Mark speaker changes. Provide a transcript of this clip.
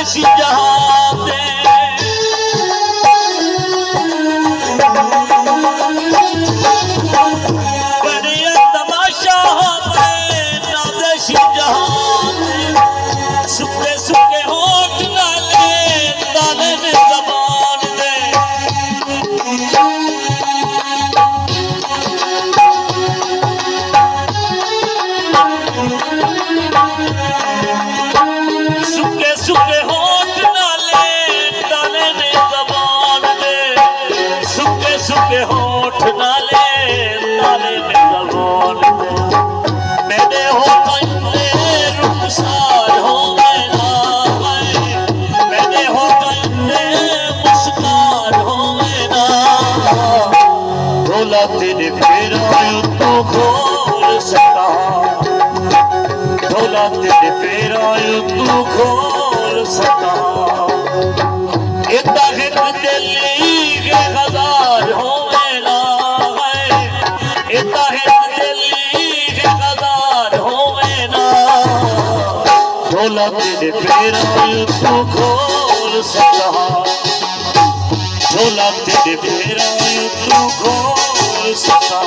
Speaker 1: देसी जहाते बढ़िया तमाशा ना देसी जहाते सुखे सुखे होठ नाले ताले में जबान दे सुखे सुखे होठ नाले ताले में जबान दे सुखे सुखे होठ नाले ताले में जबान दे मेरे होठ इतने रुखसार हो गए ना मेरे होठ इतने मुस्कान हो गए ना भोला तेरे फेरा तू खोल सका भोला तेरे फेरा तू खोल सका इतना हित दिल्ली के हजार हो ना इतना हित दिल्ली के हजार हो ना भोला तेरे फेरा तू खोल सका भोला तेरे फेरा तू खोल सका